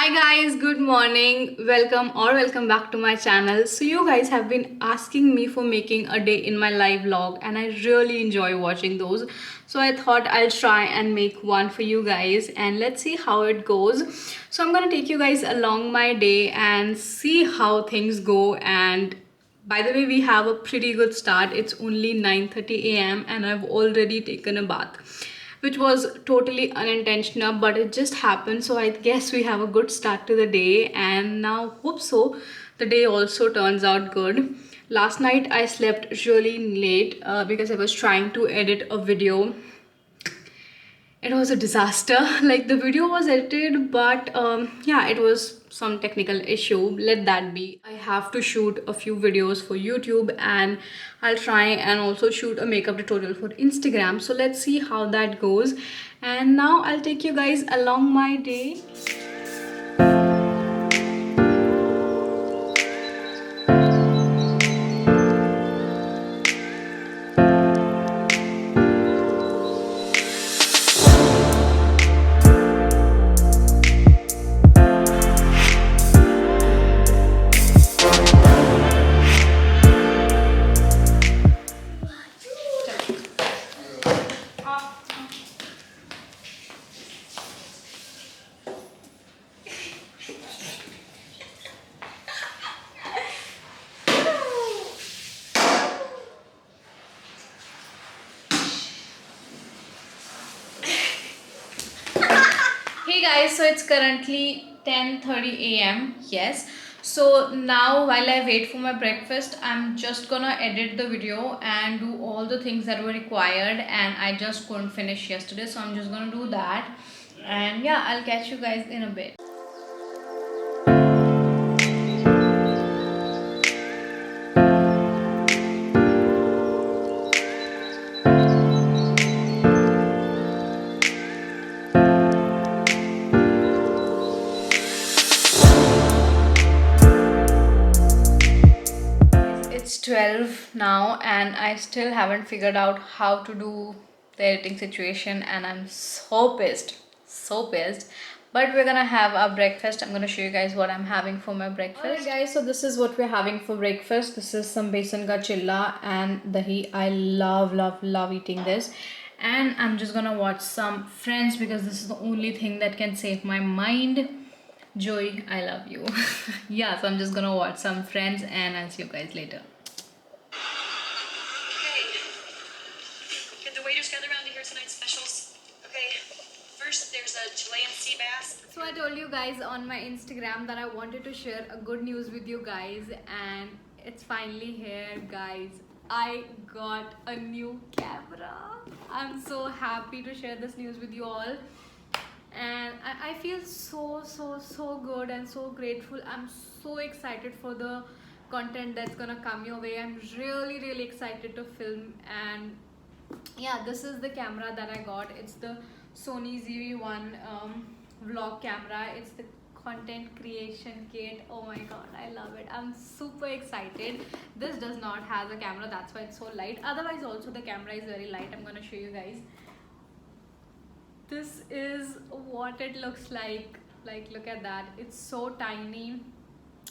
Hi guys, good morning. Welcome back to my channel. So you guys have been asking me for making a day in my live vlog and I really enjoy watching those. So I thought I'll try and make one for you guys and let's see how it goes. So I'm going to take you guys along my day and see how things go. And by the way, we have a pretty good start. It's only 9:30 a.m. and I've already taken a bath, which was totally unintentional, but it just happened. So I guess we have a good start to the day, and now hope so the day also turns out good. Last night I slept really late because I was trying to edit a video. It was a disaster. Like, the video was edited, but yeah, it was some technical issue. Let that be. I have to shoot a few videos for YouTube, and I'll try and also shoot a makeup tutorial for Instagram. So let's see how that goes. And now I'll take you guys along my day. Hey guys, so it's currently 10:30 a.m. Yes. So now while I wait for my breakfast, I'm just gonna edit the video and do all the things that were required, and I just couldn't finish yesterday, so I'm just gonna do that. And yeah, I'll catch you guys in a bit. It's 12 now and I still haven't figured out how to do the editing situation, and I'm so pissed. But we're gonna have our breakfast. I'm gonna show you guys what I'm having for my breakfast. Alright guys, so this is what we're having for breakfast. This is some besan ka chilla and dahi. I love eating this. And I'm just gonna watch some Friends because this is the only thing that can save my mind. Joey, I love you. Yeah, so I'm just gonna watch some Friends and I'll see you guys later. Get the waiters gather around to hear tonight's specials. Okay, first there's a Chilean sea bass. So I told you guys on my Instagram that I wanted to share a good news with you guys, and it's finally here, guys. I got a new camera. I'm so happy to share this news with you all. And I feel so good and so grateful. I'm so excited for the content that's gonna come your way. I'm really excited to film. And yeah, this is the camera that I got. It's the Sony ZV one vlog camera. It's the content creation kit. Oh my god, I love it. I'm super excited. This does not have a camera, that's why it's so light. Otherwise also the camera is very light. I'm gonna show you guys. This is what it looks like. Like, look at that. It's so tiny.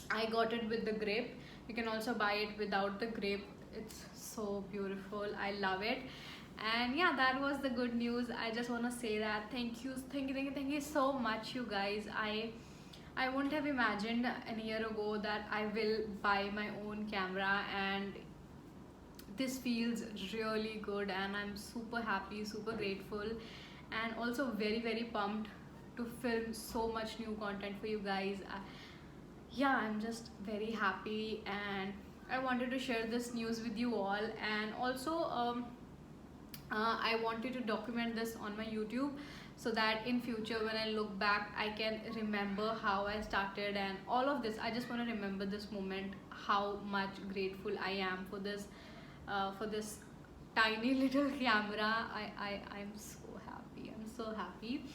I got it with the grip. You can also buy it without the grip. It's so beautiful. I love it. And yeah, that was the good news. I just want to say that thank you so much, you guys. I wouldn't have imagined a year ago that I will buy my own camera, and this feels really good, and I'm super happy, super grateful, and also very pumped to film so much new content for you guys. Yeah, I'm just very happy, and I wanted to share this news with you all. And also I wanted to document this on my YouTube so that in future when I look back I can remember how I started and all of this. I just want to remember this moment, how much grateful I am for this tiny little camera. I'm so happy.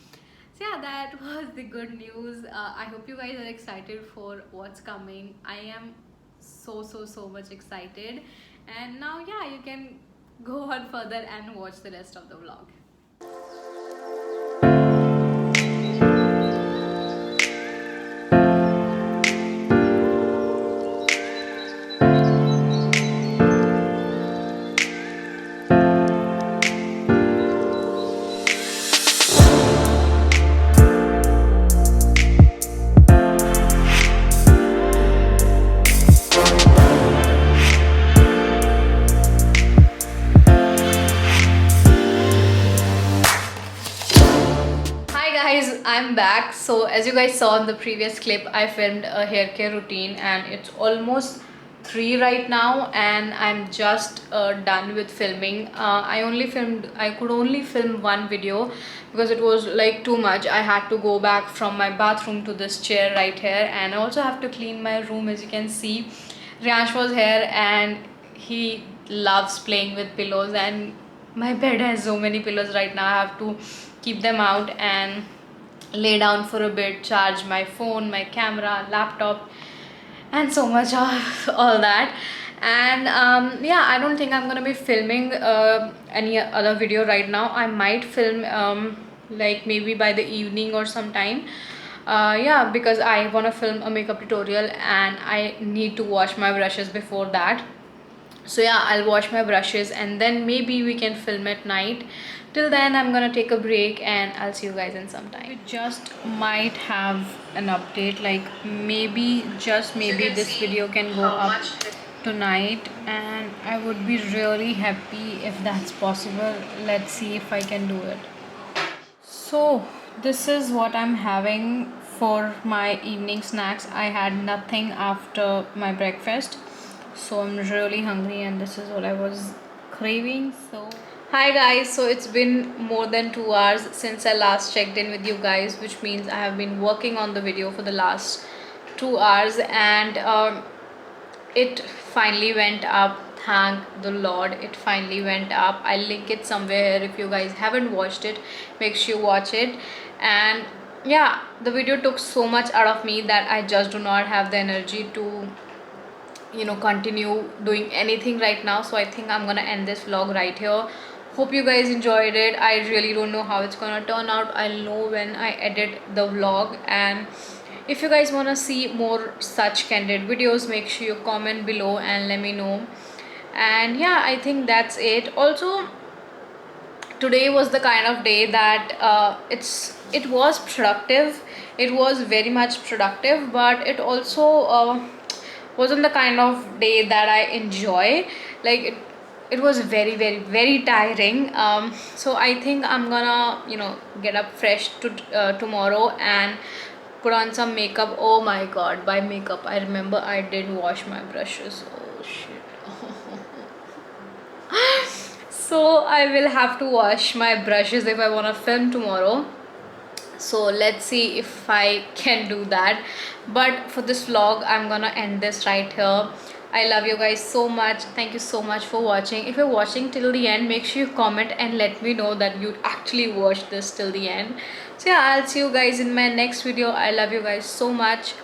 So yeah, that was the good news. I hope you guys are excited for what's coming. I am so much excited. And now yeah, you can go on further and watch the rest of the vlog. back. So as you guys saw in the previous clip, I filmed a hair care routine and it's almost 3 right now, and I'm just done with filming. I could only film one video because it was like too much. I had to go back from my bathroom to this chair right here, and I also have to clean my room. As you can see, Riyansh was here and he loves playing with pillows, and my bed has so many pillows right now. I have to keep them out and lay down for a bit, charge my phone, my camera, laptop, and so much of all that. And yeah, I don't think I'm gonna be filming any other video right now. I might film like maybe by the evening or sometime. Yeah, because I want to film a makeup tutorial and I need to wash my brushes before that. So yeah, I'll wash my brushes and then maybe we can film at night. Till then, I'm gonna take a break and I'll see you guys in some time. We just might have an update, like maybe, just maybe, this video can go up tonight, and I would be really happy if that's possible. Let's see if I can do it. So this is what I'm having for my evening snacks. I had nothing after my breakfast, so I'm really hungry and this is what I was craving. So hi guys, so it's been more than 2 hours since I last checked in with you guys, which means I have been working on the video for the last 2 hours, and it finally went up. Thank the Lord, it finally went up. I'll link it somewhere. If you guys haven't watched it, make sure you watch it. And yeah, the video took so much out of me that I just do not have the energy to, you know, continue doing anything right now. So I think I'm gonna end this vlog right here. Hope you guys enjoyed it. I really don't know how it's gonna turn out. I'll know when I edit the vlog. And if you guys want to see more such candid videos, make sure you comment below and let me know. And yeah, I think that's it. Also, today was the kind of day that it was productive. It was very much productive, but it also wasn't the kind of day that I enjoy. Like it was very, very, very tiring. So I think I'm gonna, you know, get up fresh to tomorrow and put on some makeup. Oh my god, by makeup I remember I did wash my brushes. Oh shit. So I will have to wash my brushes if I want to film tomorrow. So let's see if I can do that. But for this vlog, I'm gonna end this right here. I love you guys so much. Thank you so much for watching. If you're watching till the end, make sure you comment and let me know that you actually watched this till the end. So yeah, I'll see you guys in my next video. I love you guys so much.